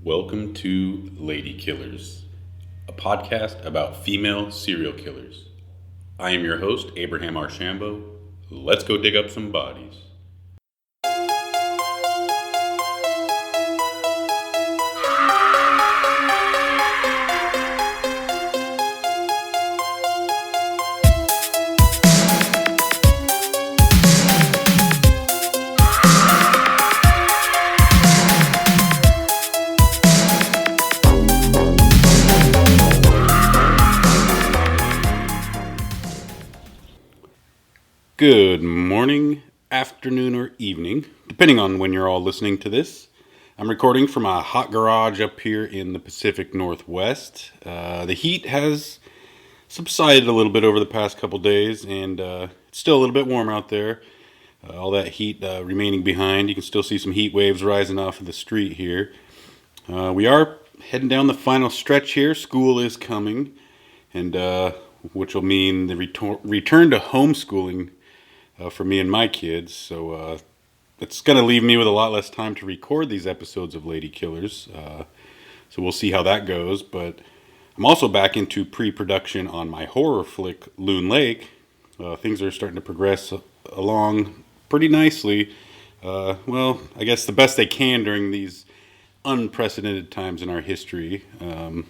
Welcome to Lady Killers, a podcast about female serial killers. I am your host, Abraham Archambault. Let's go dig up some bodies. Good morning, afternoon, or evening, depending on when you're all listening to this. I'm recording from a hot garage up here in the Pacific Northwest. The heat has subsided a little bit over the past couple days, and it's still a little bit warm out there. All that heat remaining behind. You can still see some heat waves rising off of the street here. We are heading down the final stretch here. School is coming, and which will mean the return to homeschooling for me and my kids. So it's going to leave me with a lot less time to record these episodes of Lady Killers. So we'll see how that goes. But I'm also back into pre-production on my horror flick, Loon Lake. Things are starting to progress along pretty nicely. I guess the best they can during these unprecedented times in our history. I'm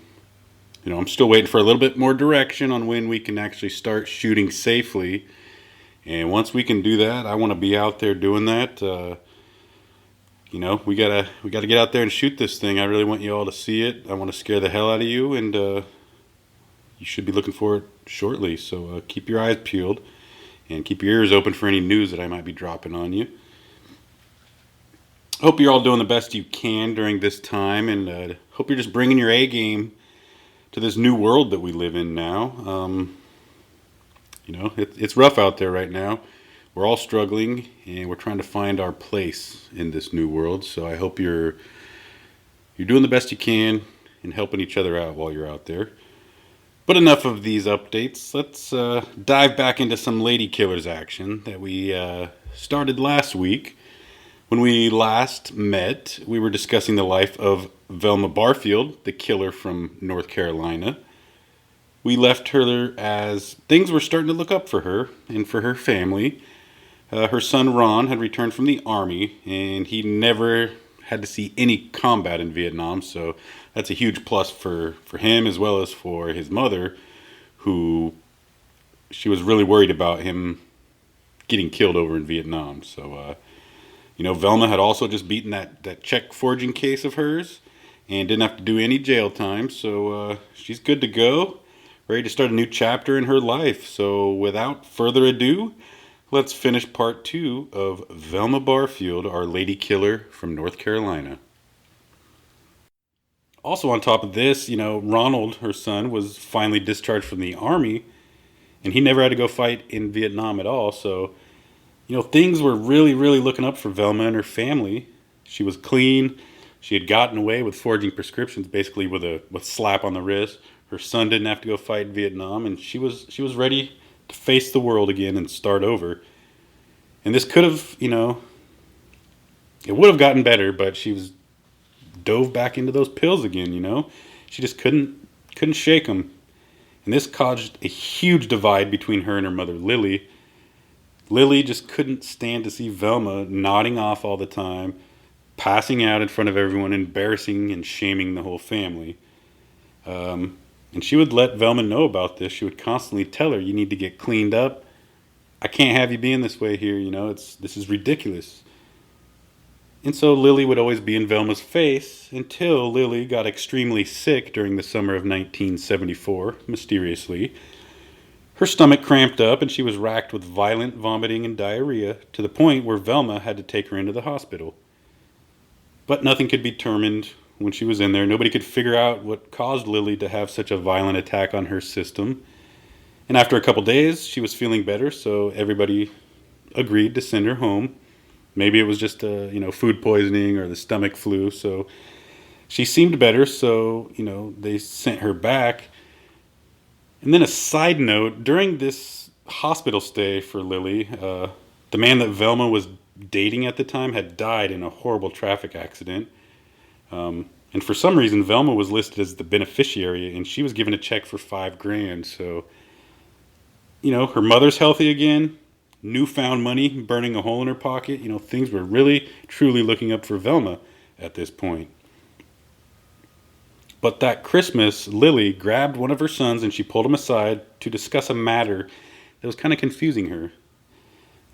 still waiting for a little bit more direction on when we can actually start shooting safely. And once we can do that, I want to be out there doing that. We gotta get out there and shoot this thing. I really want you all to see it. I want to scare the hell out of you, and you should be looking for it shortly. So keep your eyes peeled and keep your ears open for any news that I might be dropping on you. Hope you're all doing the best you can during this time, and hope you're just bringing your A game to this new world that we live in now. It's rough out there right now. We're all struggling, and we're trying to find our place in this new world. So I hope you're doing the best you can and helping each other out while you're out there. But enough of these updates. Let's dive back into some Lady Killers action that we started last week. When we last met, we were discussing the life of Velma Barfield, the killer from North Carolina. We left her as things were starting to look up for her and for her family. Her son Ron had returned from the Army, and he never had to see any combat in Vietnam, so that's a huge plus for him as well as for his mother, who she was really worried about him getting killed over in Vietnam. So, Velma had also just beaten that check forging case of hers and didn't have to do any jail time, so she's good to go. Ready to start a new chapter in her life. So without further ado, let's finish part 2 of Velma Barfield, our lady killer from North Carolina. Also on top of this, Ronald, her son, was finally discharged from the Army, and he never had to go fight in Vietnam at all. So, things were really, really looking up for Velma and her family. She was clean. She had gotten away with forging prescriptions, basically with a slap on the wrist. Her son didn't have to go fight in Vietnam, and she was ready to face the world again and start over. And this could have, it would have gotten better, but she was dove back into those pills again. She just couldn't shake them, and this caused a huge divide between her and her mother Lily. Lily just couldn't stand to see Velma nodding off all the time, passing out in front of everyone, embarrassing and shaming the whole family. And she would let Velma know about this. She would constantly tell her, "You need to get cleaned up. I can't have you being this way here. This is ridiculous." And so Lily would always be in Velma's face until Lily got extremely sick during the summer of 1974, mysteriously. Her stomach cramped up and she was racked with violent vomiting and diarrhea to the point where Velma had to take her into the hospital. But nothing could be determined when she was in there. Nobody could figure out what caused Lily to have such a violent attack on her system. And after a couple days, she was feeling better, so everybody agreed to send her home. Maybe it was just food poisoning or the stomach flu. So she seemed better, so they sent her back. And then a side note: during this hospital stay for Lily, the man that Velma was dating at the time had died in a horrible traffic accident. And for some reason, Velma was listed as the beneficiary, and she was given a check for $5,000. So, her mother's healthy again, newfound money burning a hole in her pocket. Things were really, truly looking up for Velma at this point. But that Christmas, Lily grabbed one of her sons and she pulled him aside to discuss a matter that was kind of confusing her.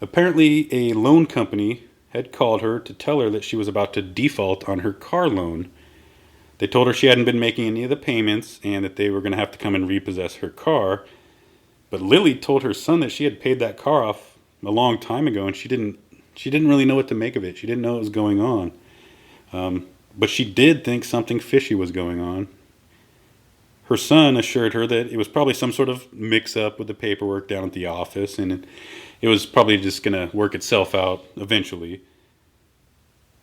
Apparently, a loan company had called her to tell her that she was about to default on her car loan. They told her she hadn't been making any of the payments and that they were going to have to come and repossess her car. But Lily told her son that she had paid that car off a long time ago, and she didn't really know what to make of it. She didn't know what was going on. But she did think something fishy was going on. Her son assured her that it was probably some sort of mix-up with the paperwork down at the office, and it was probably just going to work itself out eventually.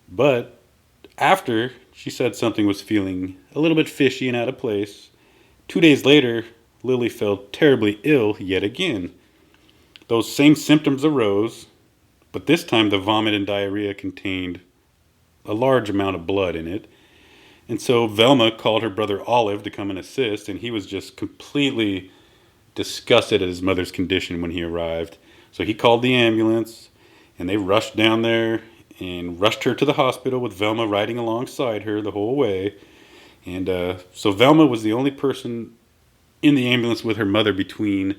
But after she said something was feeling a little bit fishy and out of place, 2 days later, Lily felt terribly ill yet again. Those same symptoms arose, but this time the vomit and diarrhea contained a large amount of blood in it. And so Velma called her brother Olive to come and assist, and he was just completely disgusted at his mother's condition when he arrived. So he called the ambulance, and they rushed down there and rushed her to the hospital with Velma riding alongside her the whole way. And so Velma was the only person in the ambulance with her mother between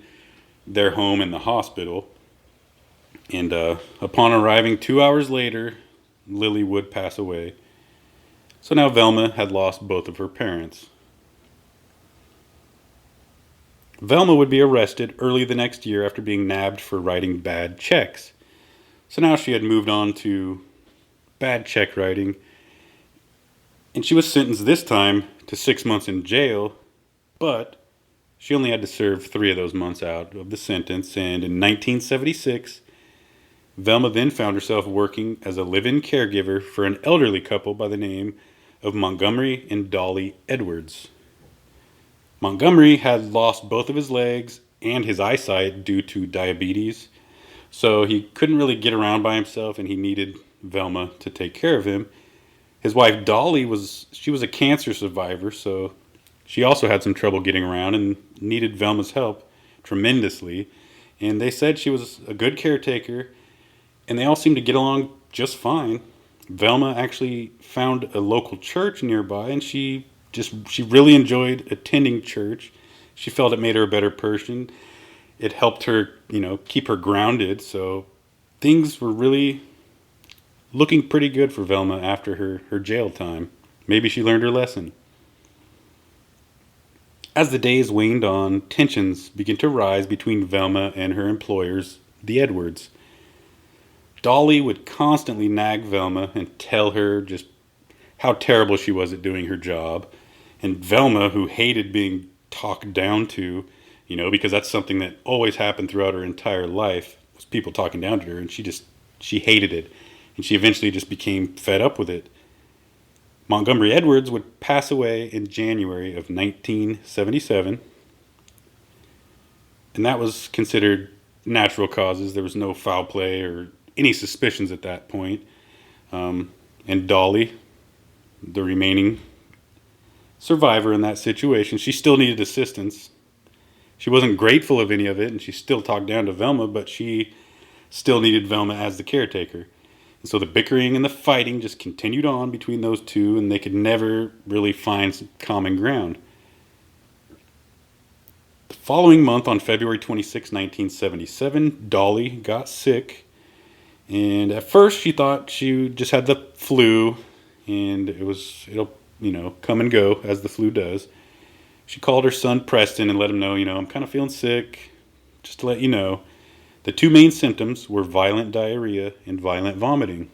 their home and the hospital. And upon arriving 2 hours later, Lily would pass away. So now Velma had lost both of her parents. Velma would be arrested early the next year after being nabbed for writing bad checks. So now she had moved on to bad check writing. And she was sentenced this time to 6 months in jail, but she only had to serve 3 of those months out of the sentence. And in 1976, Velma then found herself working as a live-in caregiver for an elderly couple by the name of Montgomery and Dolly Edwards. Montgomery had lost both of his legs and his eyesight due to diabetes, so he couldn't really get around by himself, and he needed Velma to take care of him. His wife Dolly was a cancer survivor, so she also had some trouble getting around and needed Velma's help tremendously. And they said she was a good caretaker, and they all seemed to get along just fine. Velma actually found a local church nearby, and she really enjoyed attending church. She felt it made her a better person. It helped her, keep her grounded. So things were really looking pretty good for Velma after her jail time. Maybe she learned her lesson. As the days waned on, tensions began to rise between Velma and her employers, the Edwards. Dolly would constantly nag Velma and tell her just how terrible she was at doing her job. And Velma, who hated being talked down to, because that's something that always happened throughout her entire life, was people talking down to her, and she hated it. And she eventually just became fed up with it. Montgomery Edwards would pass away in January of 1977. And that was considered natural causes. There was no foul play or any suspicions at that point. And Dolly, the remaining survivor in that situation, she still needed assistance. She wasn't grateful of any of it, and she still talked down to Velma, but she still needed Velma as the caretaker. And so the bickering and the fighting just continued on between those two, and they could never really find some common ground. The following month, on February 26, 1977, Dolly got sick. And at first she thought she just had the flu, and it'll come and go as the flu does. She called her son Preston and let him know, I'm kind of feeling sick. Just to let you know, the 2 main symptoms were violent diarrhea and violent vomiting.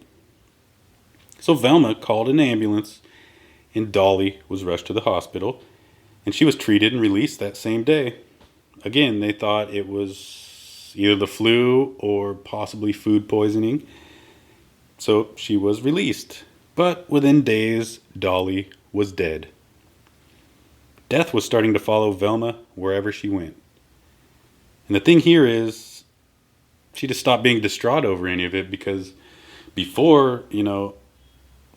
So Velma called an ambulance, and Dolly was rushed to the hospital, and she was treated and released that same day. Again, they thought it was either the flu or possibly food poisoning. So she was released. But within days, Dolly was dead. Death was starting to follow Velma wherever she went. And the thing here is, she just stopped being distraught over any of it, because before,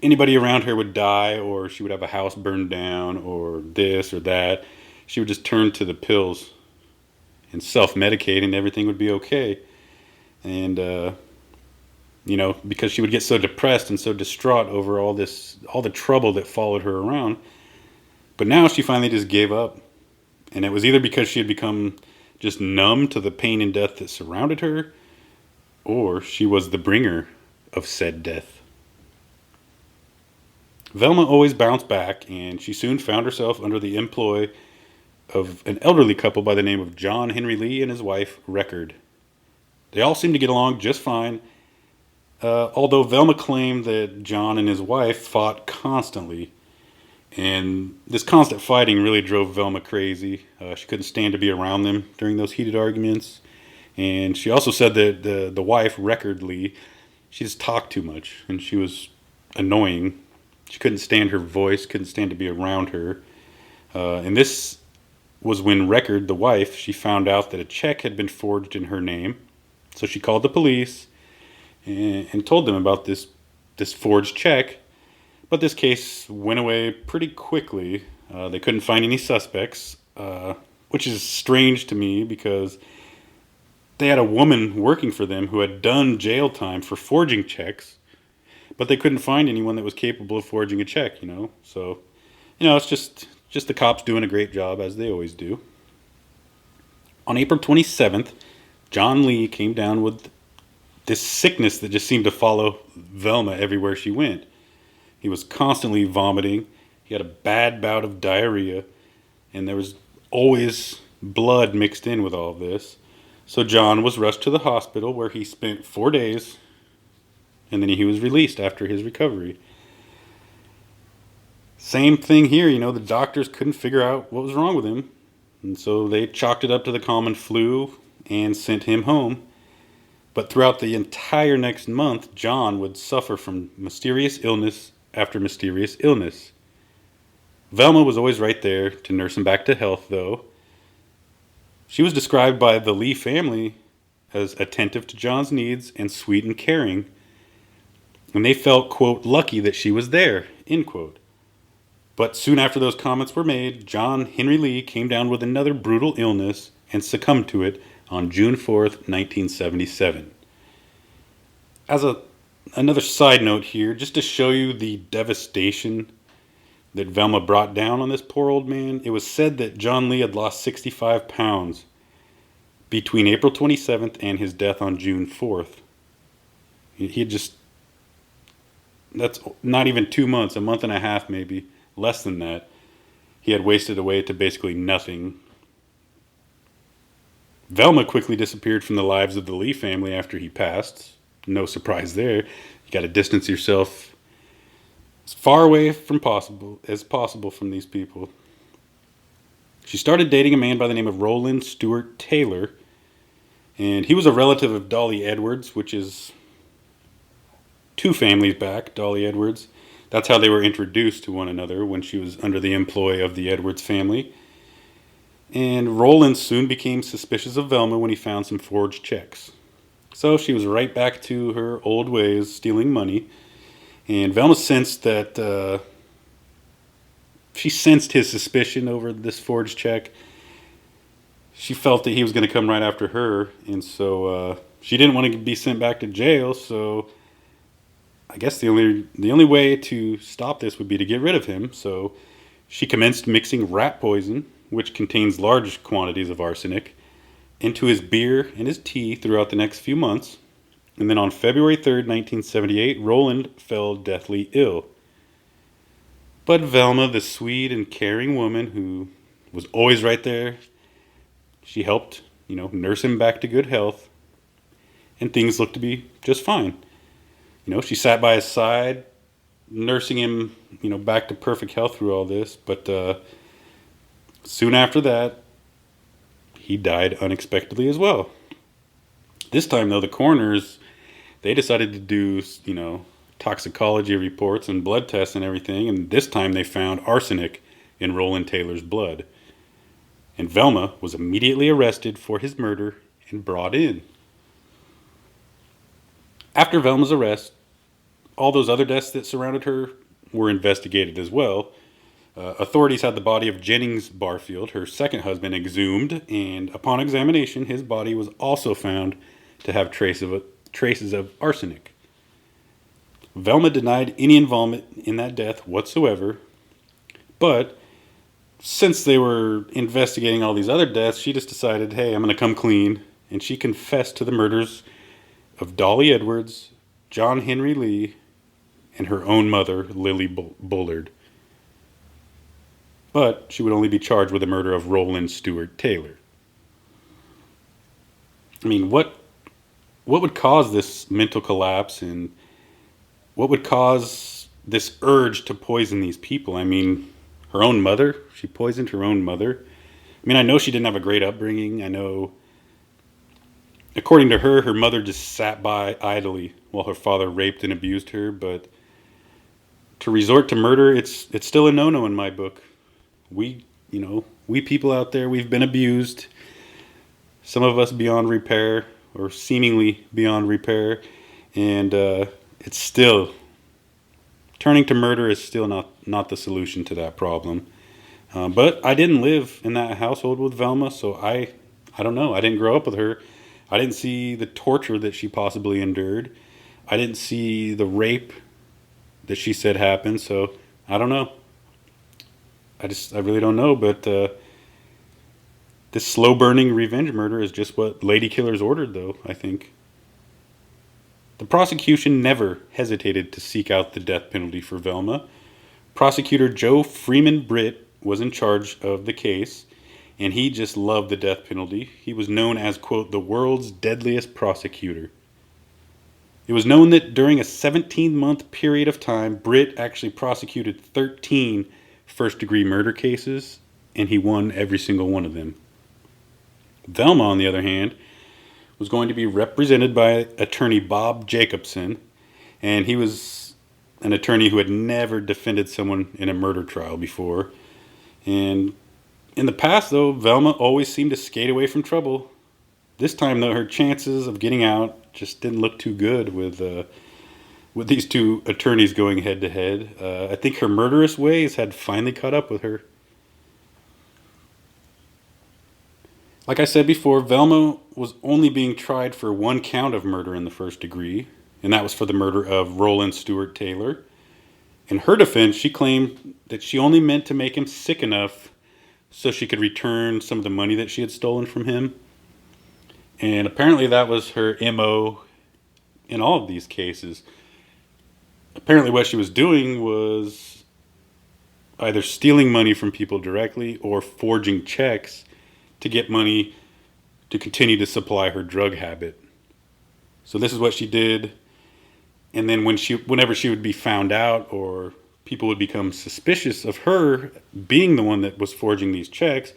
anybody around her would die, or she would have a house burned down, or this or that, she would just turn to the pills and self-medicate, and everything would be okay. And because she would get so depressed and so distraught over all the trouble that followed her around. But now she finally just gave up, and it was either because she had become just numb to the pain and death that surrounded her, or she was the bringer of said death. Velma always bounced back, and she soon found herself under the employ of an elderly couple by the name of John Henry Lee and his wife, Record. They all seemed to get along just fine, although Velma claimed that John and his wife fought constantly. And this constant fighting really drove Velma crazy. She couldn't stand to be around them during those heated arguments. And she also said that the wife, Record Lee, she just talked too much, and she was annoying. She couldn't stand her voice, couldn't stand to be around her. And this was when Record, the wife, she found out that a check had been forged in her name. So she called the police and told them about this forged check. But this case went away pretty quickly. They couldn't find any suspects, which is strange to me because they had a woman working for them who had done jail time for forging checks, but they couldn't find anyone that was capable of forging a check. So, it's just the cops doing a great job, as they always do. On April 27th, John Lee came down with this sickness that just seemed to follow Velma everywhere she went. He was constantly vomiting. He had a bad bout of diarrhea, and there was always blood mixed in with all of this. So John was rushed to the hospital, where he spent 4 days, and then he was released after his recovery. Same thing here, the doctors couldn't figure out what was wrong with him, and so they chalked it up to the common flu and sent him home. But throughout the entire next month, John would suffer from mysterious illness after mysterious illness. Velma was always right there to nurse him back to health, though. She was described by the Lee family as attentive to John's needs and sweet and caring, and they felt, quote, lucky that she was there, end quote. But soon after those comments were made, John Henry Lee came down with another brutal illness and succumbed to it on June 4th, 1977. As another side note here, just to show you the devastation that Velma brought down on this poor old man, it was said that John Lee had lost 65 pounds between April 27th and his death on June 4th. He had that's not even 2 months, a month and a half maybe, less than that. He had wasted away to basically nothing. Velma quickly disappeared from the lives of the Lee family after he passed. No surprise there. You got to distance yourself as far away as possible from these people. She started dating a man by the name of Roland Stewart Taylor, and he was a relative of Dolly Edwards, which is 2 families back, Dolly Edwards. That's how they were introduced to one another when she was under the employ of the Edwards family. And Roland soon became suspicious of Velma when he found some forged checks. So she was right back to her old ways, stealing money. And Velma sensed that she sensed his suspicion over this forged check. She felt that he was going to come right after her, and so she didn't want to be sent back to jail. So I guess the only way to stop this would be to get rid of him. So she commenced mixing rat poison, which contains large quantities of arsenic, into his beer and his tea throughout the next few months. And then on February 3rd, 1978, Roland fell deathly ill. But Velma, the sweet and caring woman who was always right there, she helped, nurse him back to good health, and things looked to be just fine. She sat by his side, nursing him, back to perfect health through all this. But soon after that, he died unexpectedly as well. This time, though, the coroners, they decided to do, toxicology reports and blood tests and everything. And this time they found arsenic in Roland Taylor's blood. And Velma was immediately arrested for his murder and brought in. After Velma's arrest, all those other deaths that surrounded her were investigated as well. Authorities had the body of Jennings Barfield, her second husband, exhumed, and upon examination, his body was also found to have traces of arsenic. Velma denied any involvement in that death whatsoever, but since they were investigating all these other deaths, she just decided, hey, I'm going to come clean, and she confessed to the murders of Dolly Edwards, John Henry Lee, and her own mother, Lily Bullard. But she would only be charged with the murder of Roland Stewart Taylor. I mean, what would cause this mental collapse, and what would cause this urge to poison these people? I mean, her own mother? She poisoned her own mother. I mean, I know she didn't have a great upbringing. I know, according to her, her mother just sat by idly while her father raped and abused her. But to resort to murder, it's still a no-no in my book. We people out there, we've been abused. Some of us beyond repair, or seemingly beyond repair. And it's still, turning to murder is still not the solution to that problem. But I didn't live in that household with Velma, so I don't know. I didn't grow up with her. I didn't see the torture that she possibly endured. I didn't see the rape that she said happened, so I don't know. I really don't know, but this slow-burning revenge murder is just what Lady Killers ordered, though, I think. The prosecution never hesitated to seek out the death penalty for Velma. Prosecutor Joe Freeman Britt was in charge of the case, and he just loved the death penalty. He was known as, quote, the world's deadliest prosecutor. It was known that during a 17-month period of time, Britt actually prosecuted 13 first-degree murder cases, and he won every single one of them. Velma, on the other hand, was going to be represented by attorney Bob Jacobson, and he was an attorney who had never defended someone in a murder trial before. And in the past, though, Velma always seemed to skate away from trouble. This time, though, her chances of getting out just didn't look too good with these two attorneys going head-to-head. I think her murderous ways had finally caught up with her. Like I said before, Velma was only being tried for one count of murder in the first degree, and that was for the murder of Roland Stewart Taylor. In her defense, she claimed that she only meant to make him sick enough so she could return some of the money that she had stolen from him. And apparently that was her MO in all of these cases. Apparently what she was doing was either stealing money from people directly or forging checks to get money to continue to supply her drug habit. So this is what she did. And then whenever she would be found out, or people would become suspicious of her being the one that was forging these checks,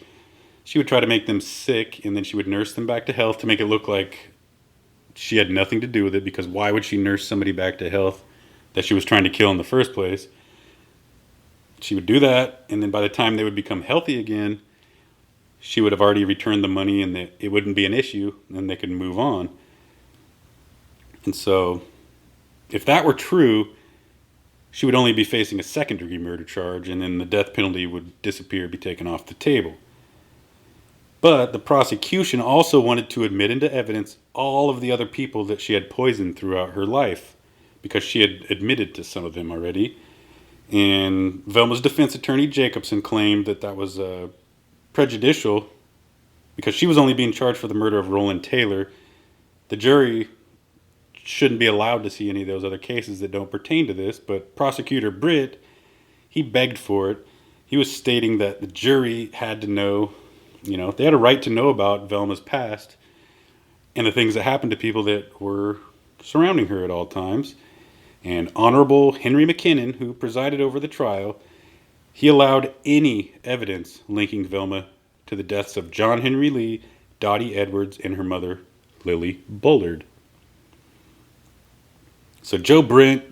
she would try to make them sick, and then she would nurse them back to health to make it look like she had nothing to do with it, because why would she nurse somebody back to health that she was trying to kill in the first place? She would do that, and then by the time they would become healthy again, she would have already returned the money, and it wouldn't be an issue, and they could move on. And so, if that were true, she would only be facing a second-degree murder charge, and then the death penalty would disappear, be taken off the table. But the prosecution also wanted to admit into evidence all of the other people that she had poisoned throughout her life, because she had admitted to some of them already. And Velma's defense attorney, Jacobson, claimed that that was prejudicial because she was only being charged for the murder of Roland Taylor. The jury shouldn't be allowed to see any of those other cases that don't pertain to this, but Prosecutor Britt, he begged for it. He was stating that the jury had to know, they had a right to know about Velma's past and the things that happened to people that were surrounding her at all times. And Honorable Henry McKinnon, who presided over the trial, he allowed any evidence linking Velma to the deaths of John Henry Lee, Dottie Edwards, and her mother, Lily Bullard. So Joe Britt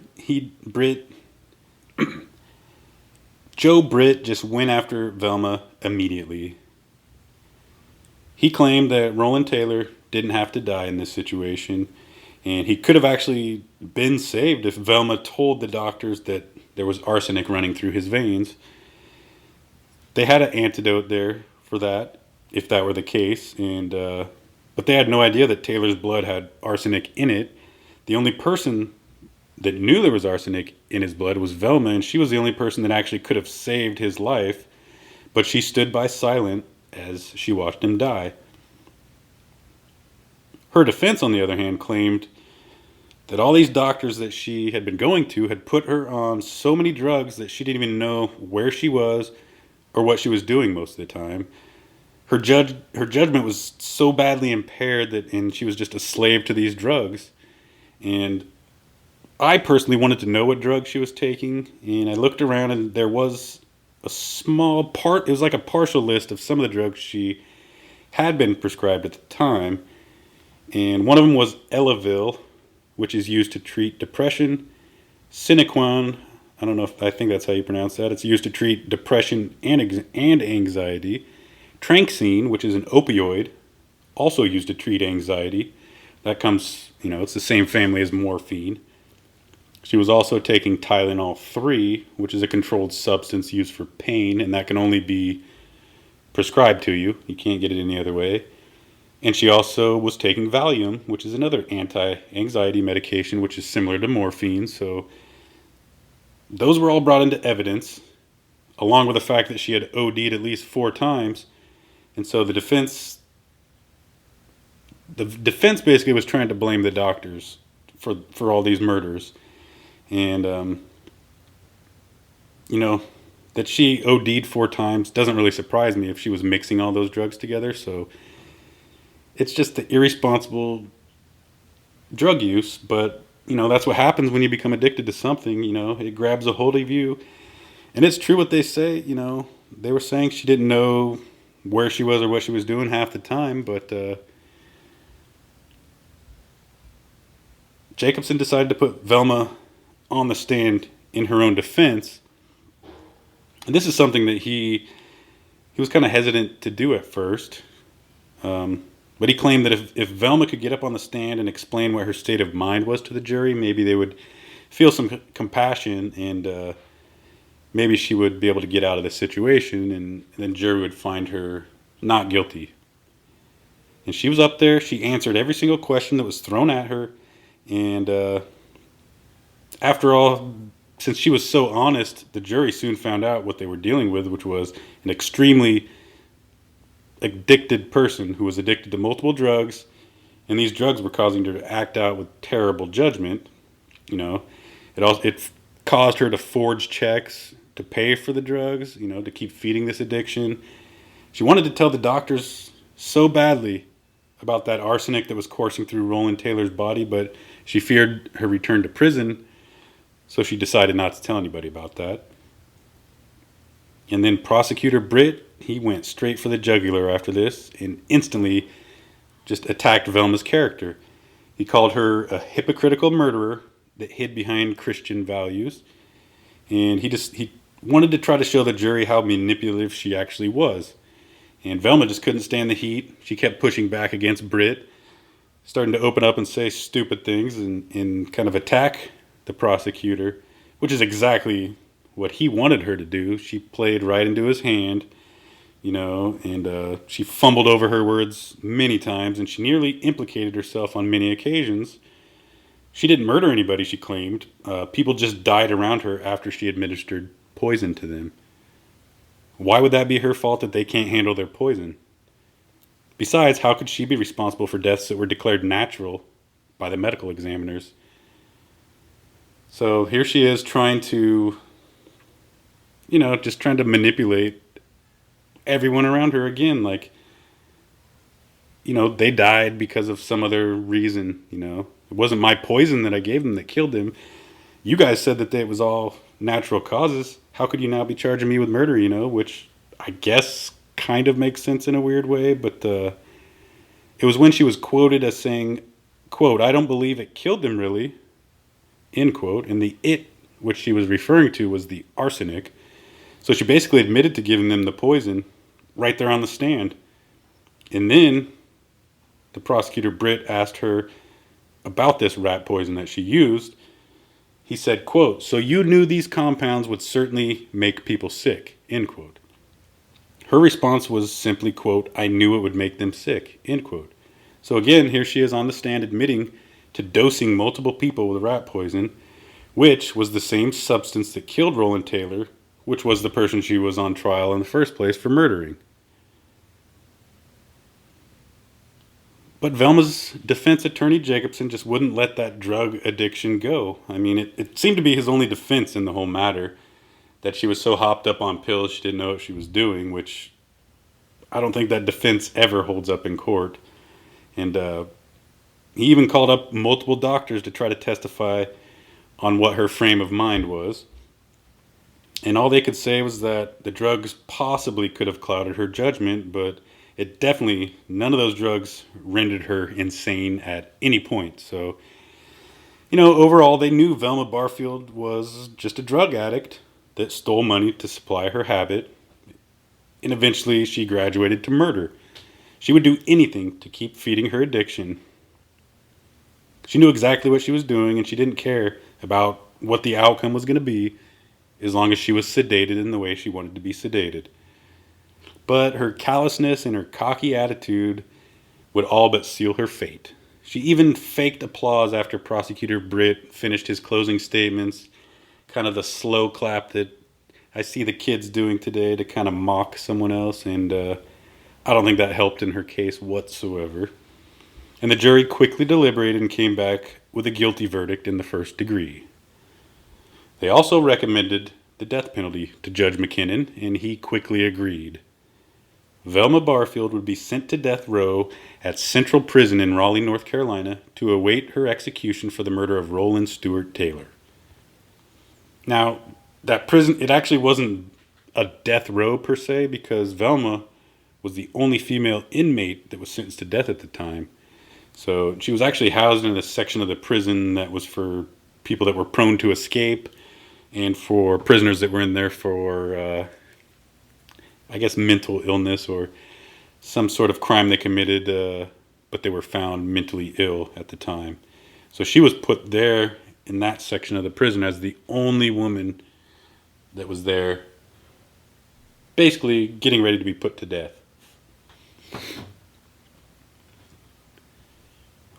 just went after Velma immediately. He claimed that Roland Taylor didn't have to die in this situation. And he could have actually been saved if Velma told the doctors that there was arsenic running through his veins. They had an antidote there for that, if that were the case, and but they had no idea that Taylor's blood had arsenic in it. The only person that knew there was arsenic in his blood was Velma, and she was the only person that actually could have saved his life, but she stood by silent as she watched him die. Her defense, on the other hand, claimed that all these doctors that she had been going to had put her on so many drugs that she didn't even know where she was or what she was doing most of the time. Her judgment was so badly impaired and she was just a slave to these drugs. And I personally wanted to know what drugs she was taking, and I looked around and there was a small part, it was like a partial list of some of the drugs she had been prescribed at the time. And one of them was Elavil, which is used to treat depression. Sinequan, I think that's how you pronounce that. It's used to treat depression and anxiety. Tranxene, which is an opioid, also used to treat anxiety. That comes, it's the same family as morphine. She was also taking Tylenol 3, which is a controlled substance used for pain, and that can only be prescribed to you. You can't get it any other way. And she also was taking Valium, which is another anti-anxiety medication, which is similar to morphine. So those were all brought into evidence, along with the fact that she had OD'd at least 4 times. And so the defense basically was trying to blame the doctors for all these murders. And, that she OD'd 4 times doesn't really surprise me if she was mixing all those drugs together. So it's just the irresponsible drug use. But, that's what happens when you become addicted to something. It grabs a hold of you. And it's true what they say. They were saying she didn't know where she was or what she was doing half the time. But Jacobson decided to put Velma on the stand in her own defense. And this is something that he was kind of hesitant to do at first. But he claimed that if Velma could get up on the stand and explain what her state of mind was to the jury, maybe they would feel some compassion, and maybe she would be able to get out of the situation, and then the jury would find her not guilty. And she was up there. She answered every single question that was thrown at her. And after all, since she was so honest, the jury soon found out what they were dealing with, which was an extremely addicted person who was addicted to multiple drugs, and these drugs were causing her to act out with terrible judgment. It caused her to forge checks to pay for the drugs, to keep feeding this addiction. She wanted to tell the doctors so badly about that arsenic that was coursing through Roland Taylor's body, but she feared her return to prison, so she decided not to tell anybody about that. And then Prosecutor Britt, he went straight for the jugular after this and instantly just attacked Velma's character. He called her a hypocritical murderer that hid behind Christian values. And he wanted to try to show the jury how manipulative she actually was. And Velma just couldn't stand the heat. She kept pushing back against Britt, starting to open up and say stupid things and kind of attack the prosecutor, which is exactly what he wanted her to do. She played right into his hand, and she fumbled over her words many times, and she nearly implicated herself on many occasions. She didn't murder anybody, she claimed. People just died around her after she administered poison to them. Why would that be her fault that they can't handle their poison? Besides, how could she be responsible for deaths that were declared natural by the medical examiners? So here she is trying to, just trying to manipulate everyone around her again. Like, they died because of some other reason, It wasn't my poison that I gave them that killed them. You guys said that it was all natural causes. How could you now be charging me with murder, which I guess kind of makes sense in a weird way. But it was when she was quoted as saying, quote, "I don't believe it killed them really," end quote. And the "it" which she was referring to was the arsenic. So she basically admitted to giving them the poison right there on the stand. And then the prosecutor Britt asked her about this rat poison that she used, he said, quote, "So you knew these compounds would certainly make people sick," end quote. Her response was simply, quote, "I knew it would make them sick," end quote. So again, here she is on the stand admitting to dosing multiple people with rat poison, which was the same substance that killed Roland Taylor, which was the person she was on trial in the first place for murdering. But Velma's defense attorney, Jacobson, just wouldn't let that drug addiction go. I mean, it seemed to be his only defense in the whole matter, that she was so hopped up on pills she didn't know what she was doing, which I don't think that defense ever holds up in court. And he even called up multiple doctors to try to testify on what her frame of mind was. And all they could say was that the drugs possibly could have clouded her judgment, but it definitely, none of those drugs rendered her insane at any point. So, overall, they knew Velma Barfield was just a drug addict that stole money to supply her habit. And eventually, she graduated to murder. She would do anything to keep feeding her addiction. She knew exactly what she was doing, and she didn't care about what the outcome was going to be, as long as she was sedated in the way she wanted to be sedated. But her callousness and her cocky attitude would all but seal her fate. She even faked applause after Prosecutor Britt finished his closing statements, kind of the slow clap that I see the kids doing today to kind of mock someone else, and I don't think that helped in her case whatsoever. And the jury quickly deliberated and came back with a guilty verdict in the first degree. They also recommended the death penalty to Judge McKinnon, and he quickly agreed. Velma Barfield would be sent to death row at Central Prison in Raleigh, North Carolina, to await her execution for the murder of Roland Stewart Taylor. Now, that prison, it actually wasn't a death row per se, because Velma was the only female inmate that was sentenced to death at the time. So she was actually housed in a section of the prison that was for people that were prone to escape, and for prisoners that were in there for mental illness or some sort of crime they committed, but they were found mentally ill at the time. So she was put there in that section of the prison as the only woman that was there, basically getting ready to be put to death.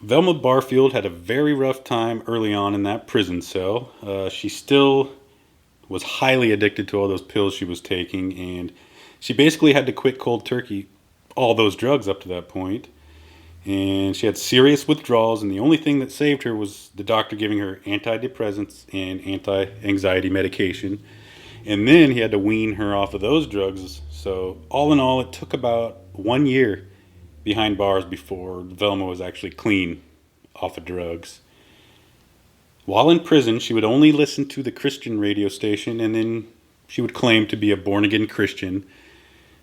Velma Barfield had a very rough time early on in that prison cell. She still was highly addicted to all those pills she was taking, and she basically had to quit cold turkey all those drugs up to that point. And she had serious withdrawals, and the only thing that saved her was the doctor giving her antidepressants and anti-anxiety medication. And then he had to wean her off of those drugs. So all in all, it took about 1 year behind bars before Velma was actually clean off of drugs. While in prison, she would only listen to the Christian radio station, and then she would claim to be a born-again Christian.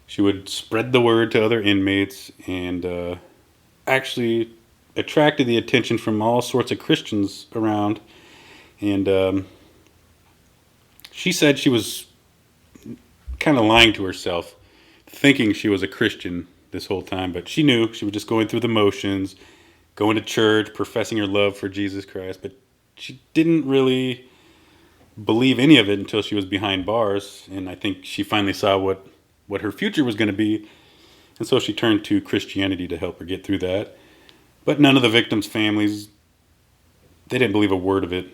She would spread the word to other inmates, and actually attracted the attention from all sorts of Christians around. And she said she was kind of lying to herself, thinking she was a Christian this whole time, but she knew she was just going through the motions, going to church, professing her love for Jesus Christ, but she didn't really believe any of it until she was behind bars. And I think she finally saw what her future was going to be, and so she turned to Christianity to help her get through that. But none of the victims' families, they didn't believe a word of it.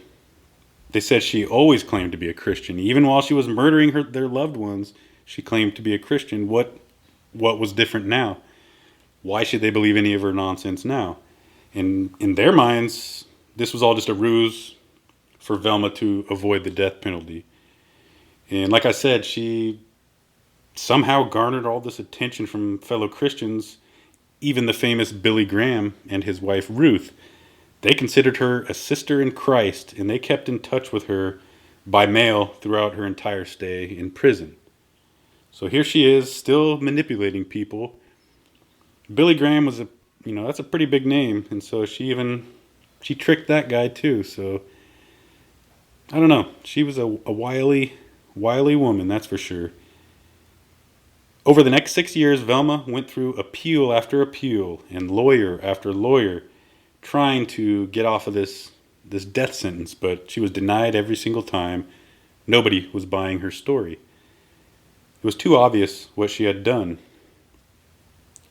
They said she always claimed to be a Christian. Even while she was murdering their loved ones, she claimed to be a Christian. What was different now? Why should they believe any of her nonsense now? And in their minds, this was all just a ruse for Velma to avoid the death penalty. And like I said, she somehow garnered all this attention from fellow Christians, even the famous Billy Graham and his wife Ruth. They considered her a sister in Christ, and they kept in touch with her by mail throughout her entire stay in prison. So here she is, still manipulating people. Billy Graham was that's a pretty big name, and so she tricked that guy too. So I don't know. She was a wily woman, that's for sure. Over the next 6 years, Velma went through appeal after appeal and lawyer after lawyer trying to get off of this death sentence, but she was denied every single time. Nobody was buying her story. It was too obvious what she had done.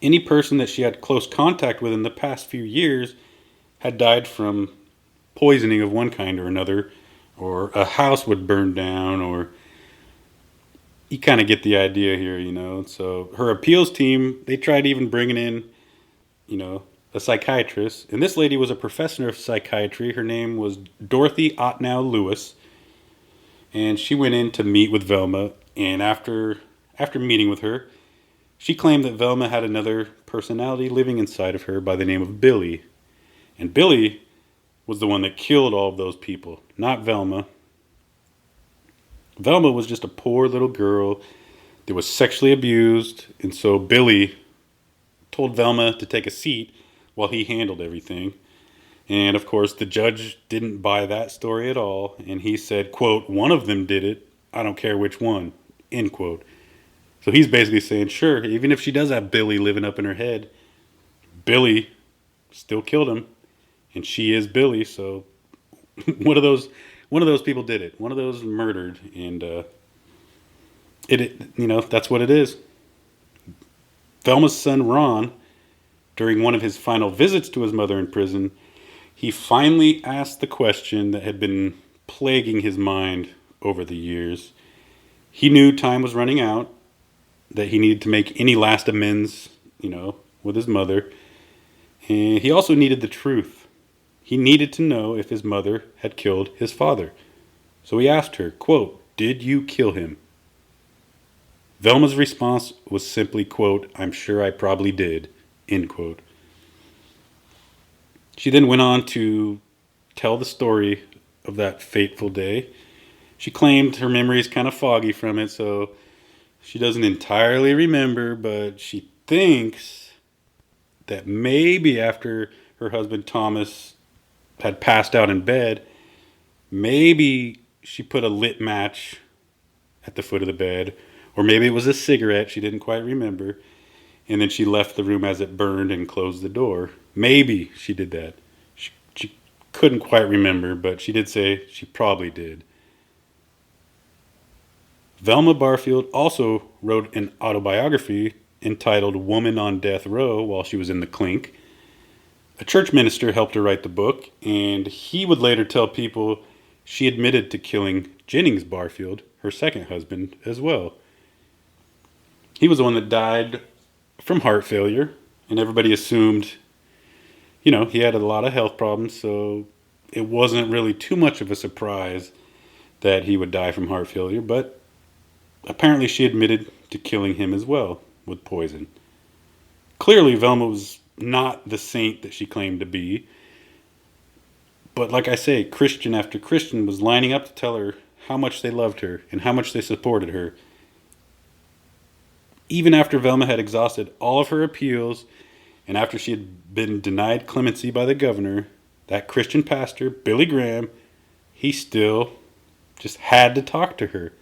Any person that she had close contact with in the past few years had died from poisoning of one kind or another, or a house would burn down, or you kind of get the idea here, So her appeals team, they tried even bringing in, a psychiatrist. And this lady was a professor of psychiatry. Her name was Dorothy Otnow Lewis. And she went in to meet with Velma. And after meeting with her, she claimed that Velma had another personality living inside of her by the name of Billy. And Billy was the one that killed all of those people, not Velma. Velma was just a poor little girl that was sexually abused, and so Billy told Velma to take a seat while he handled everything. And of course, the judge didn't buy that story at all, and he said, quote, "One of them did it. I don't care which one," end quote. So he's basically saying, sure, even if she does have Billy living up in her head, Billy still killed him, and she is Billy. So one of those people did it. One of those murdered, and that's what it is. Velma's son Ron, during one of his final visits to his mother in prison, he finally asked the question that had been plaguing his mind over the years. He knew time was running out, that he needed to make any last amends, with his mother. And he also needed the truth. He needed to know if his mother had killed his father. So he asked her, quote, "Did you kill him?" Velma's response was simply, quote, "I'm sure I probably did," end quote. She then went on to tell the story of that fateful day. She claimed her memory is kind of foggy from it, so she doesn't entirely remember, but she thinks that maybe after her husband Thomas had passed out in bed, maybe she put a lit match at the foot of the bed, or maybe it was a cigarette, she didn't quite remember, and then she left the room as it burned and closed the door. Maybe she did that. She couldn't quite remember, but she did say she probably did. Velma Barfield also wrote an autobiography entitled Woman on Death Row while she was in the clink. A church minister helped her write the book, and he would later tell people she admitted to killing Jennings Barfield, her second husband, as well. He was the one that died from heart failure, and everybody assumed, he had a lot of health problems, so it wasn't really too much of a surprise that he would die from heart failure, but apparently she admitted to killing him as well with poison. Clearly, Velma was not the saint that she claimed to be. But like I say, Christian after Christian was lining up to tell her how much they loved her and how much they supported her. Even after Velma had exhausted all of her appeals and after she had been denied clemency by the governor, that Christian pastor, Billy Graham, he still just had to talk to her.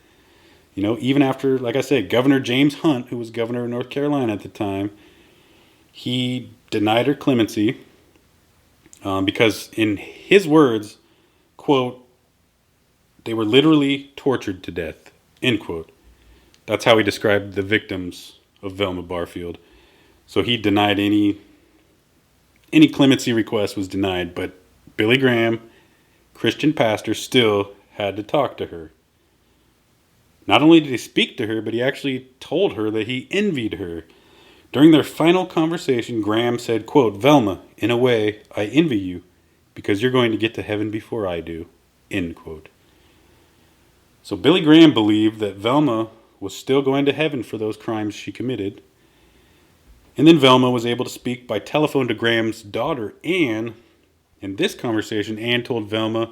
Even after, like I said, Governor James Hunt, who was governor of North Carolina at the time, he denied her clemency because, in his words, quote, "They were literally tortured to death," end quote. That's how he described the victims of Velma Barfield. So he denied any clemency request was denied, but Billy Graham, Christian pastor, still had to talk to her. Not only did he speak to her, but he actually told her that he envied her. During their final conversation, Graham said, quote, "Velma, in a way, I envy you because you're going to get to heaven before I do," end quote. So Billy Graham believed that Velma was still going to heaven for those crimes she committed. And then Velma was able to speak by telephone to Graham's daughter, Anne. In this conversation, Anne told Velma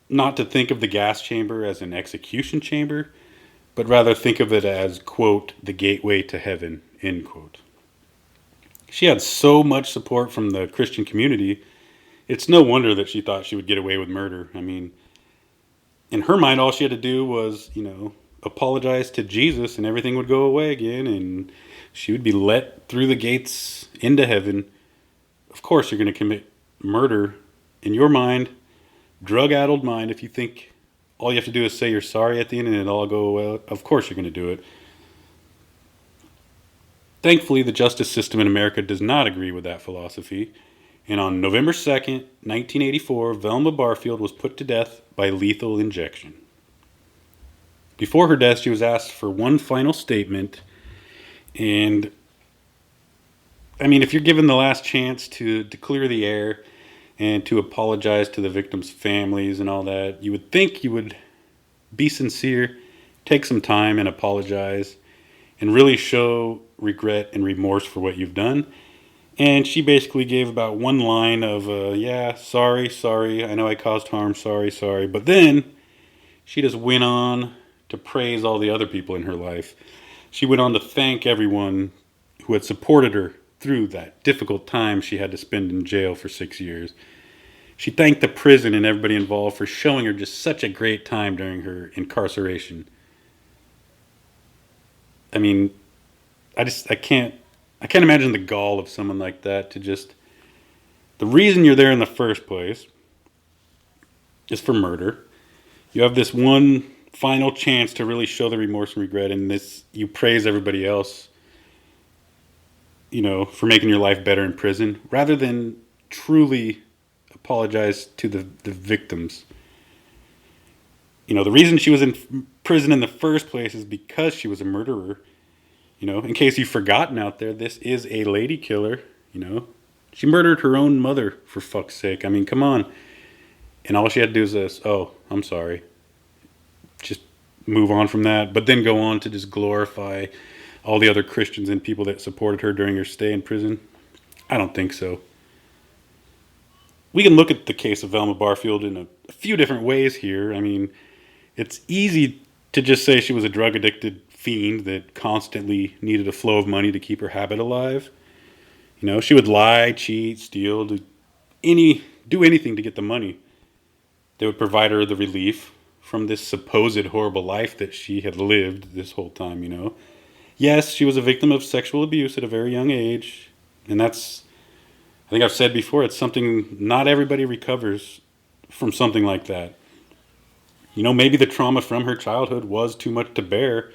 not to think of the gas chamber as an execution chamber, but rather think of it as, quote, "the gateway to heaven," end quote. She had so much support from the Christian community, it's no wonder that she thought she would get away with murder. I mean, in her mind, all she had to do was, apologize to Jesus and everything would go away again, and she would be let through the gates into heaven. Of course, you're going to commit murder in your mind, drug-addled mind, if you think all you have to do is say you're sorry at the end and it'll all go well, of course you're going to do it. Thankfully, the justice system in America does not agree with that philosophy. And on November 2nd, 1984, Velma Barfield was put to death by lethal injection. Before her death, she was asked for one final statement. And, I mean, if you're given the last chance to clear the air and to apologize to the victims' families and all that, you would think you would be sincere, take some time and apologize, and really show regret and remorse for what you've done. And she basically gave about one line of, yeah, sorry, I know I caused harm, sorry. But then she just went on to praise all the other people in her life. She went on to thank everyone who had supported her through that difficult time she had to spend in jail for 6 years. She thanked the prison and everybody involved for showing her just such a great time during her incarceration. I mean, I can't imagine the gall of someone like that to just, the reason you're there in the first place is for murder. You have this one final chance to really show the remorse and regret, and this, you praise everybody else, for making your life better in prison, rather than truly apologize to the victims. The reason she was in prison in the first place is because she was a murderer. In case you've forgotten out there, this is a lady killer. She murdered her own mother, for fuck's sake. I mean, come on. And all she had to do is this, oh, I'm sorry. Just move on from that. But then go on to just glorify all the other Christians and people that supported her during her stay in prison. I don't think so. We can look at the case of Velma Barfield in a few different ways here. I mean, it's easy to just say she was a drug-addicted fiend that constantly needed a flow of money to keep her habit alive. She would lie, cheat, steal, do anything to get the money that would provide her the relief from this supposed horrible life that she had lived this whole time. Yes, she was a victim of sexual abuse at a very young age, and that's, I think I've said before, it's something not everybody recovers from something like that. Maybe the trauma from her childhood was too much to bear,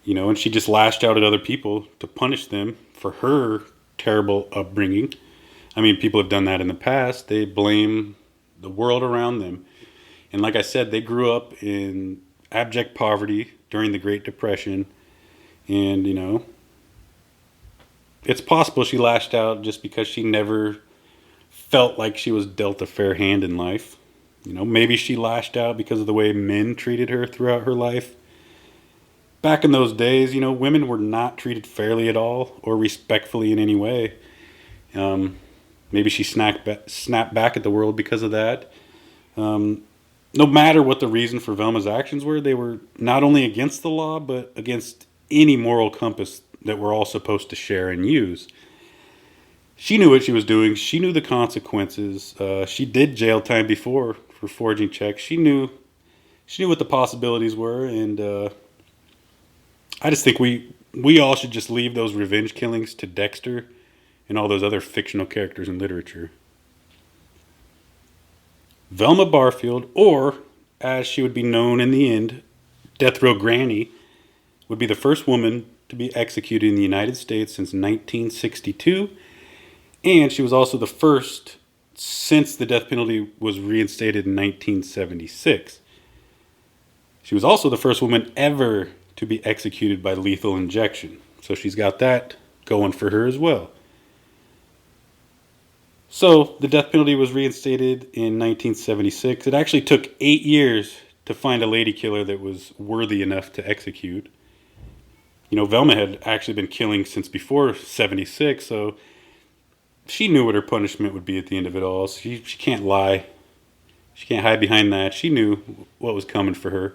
and she just lashed out at other people to punish them for her terrible upbringing. I mean, people have done that in the past. They blame the world around them. And like I said, they grew up in abject poverty during the Great Depression. And, it's possible she lashed out just because she never felt like she was dealt a fair hand in life. Maybe she lashed out because of the way men treated her throughout her life. Back in those days, women were not treated fairly at all or respectfully in any way. Maybe she snapped back at the world because of that. No matter what the reason for Velma's actions were, they were not only against the law, but against any moral compass that we're all supposed to share and use. She knew what she was doing. She knew the consequences. She did jail time before for forging checks. She knew what the possibilities were, and I just think we all should just leave those revenge killings to Dexter and all those other fictional characters in literature. Velma Barfield, or as she would be known in the end, Death Row Granny, would be the first woman to be executed in the United States since 1962, and she was also the first since the death penalty was reinstated in 1976. She was also the first woman ever to be executed by lethal injection, so she's got that going for her as well. So the death penalty was reinstated in 1976. It actually took 8 years to find a lady killer that was worthy enough to execute. Velma had actually been killing since before 76, so she knew what her punishment would be at the end of it all. She can't lie. She can't hide behind that. She knew what was coming for her.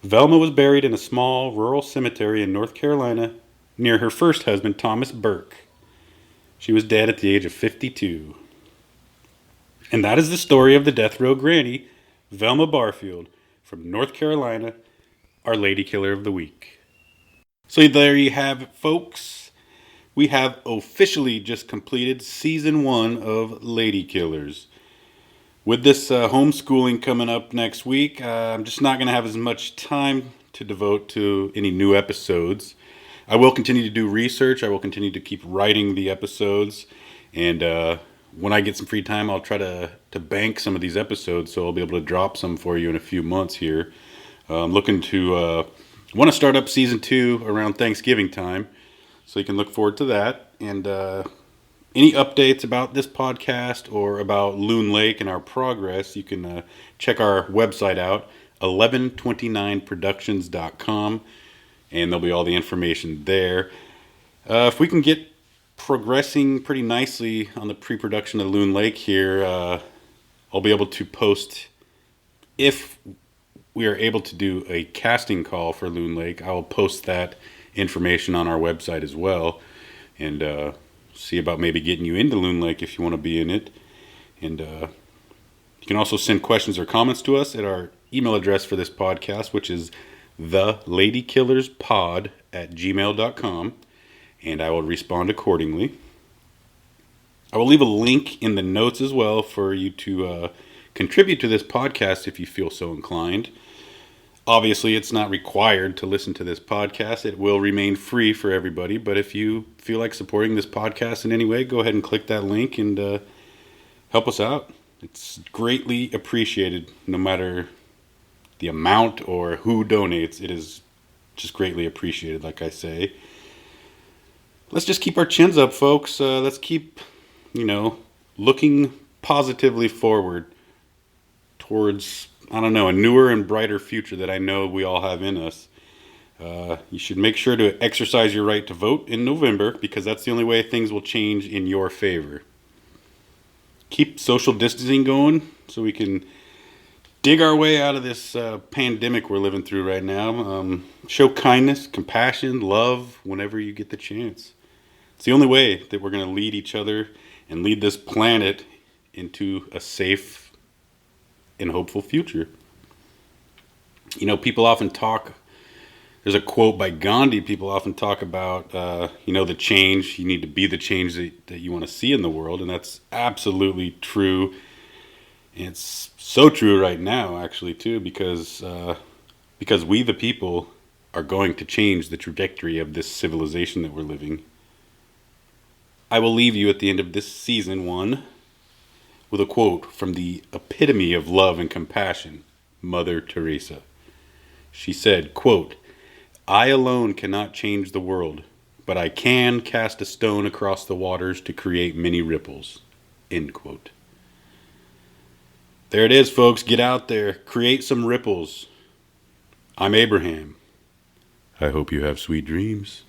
Velma was buried in a small rural cemetery in North Carolina near her first husband, Thomas Burke. She was dead at the age of 52. And that is the story of the Death Row Granny, Velma Barfield, from North Carolina, our Lady Killer of the Week. So there you have it, folks. we have officially just completed season 1 of Lady Killers. With this homeschooling coming up next week, I'm just not going to have as much time to devote to any new episodes. I will continue to do research. I will continue to keep writing the episodes. And when I get some free time, I'll try to bank some of these episodes so I'll be able to drop some for you in a few months here. I'm looking to want to start up season 2 around Thanksgiving time. So you can look forward to that. And any updates about this podcast or about Loon Lake and our progress, you can check our website out, 1129productions.com, and there'll be all the information there. If we can get progressing pretty nicely on the pre-production of Loon Lake here, I'll be able to post, if we are able to do a casting call for Loon Lake, I will post that information on our website as well, and see about maybe getting you into Loon Lake if you want to be in it. And you can also send questions or comments to us at our email address for this podcast, which is theladykillerspod@gmail.com, and I will respond accordingly. I will leave a link in the notes as well for you to contribute to this podcast if you feel so inclined. Obviously, it's not required to listen to this podcast. It will remain free for everybody. But if you feel like supporting this podcast in any way, go ahead and click that link and help us out. It's greatly appreciated, no matter the amount or who donates. It is just greatly appreciated, like I say. Let's just keep our chins up, folks. Let's keep, looking positively forward towards, a newer and brighter future that I know we all have in us. You should make sure to exercise your right to vote in November, because that's the only way things will change in your favor. Keep social distancing going so we can dig our way out of this pandemic we're living through right now. Show kindness, compassion, love whenever you get the chance. It's the only way that we're going to lead each other and lead this planet into a safe and hopeful future. People often talk, there's a quote by Gandhi, people often talk about, the change, you need to be the change that you want to see in the world, and that's absolutely true. And it's so true right now, actually, too, because we, the people, are going to change the trajectory of this civilization that we're living. I will leave you at the end of this season 1 with a quote from the epitome of love and compassion, Mother Teresa. She said, quote, "I alone cannot change the world, but I can cast a stone across the waters to create many ripples." End quote. There it is, folks. Get out there. Create some ripples. I'm Abraham. I hope you have sweet dreams.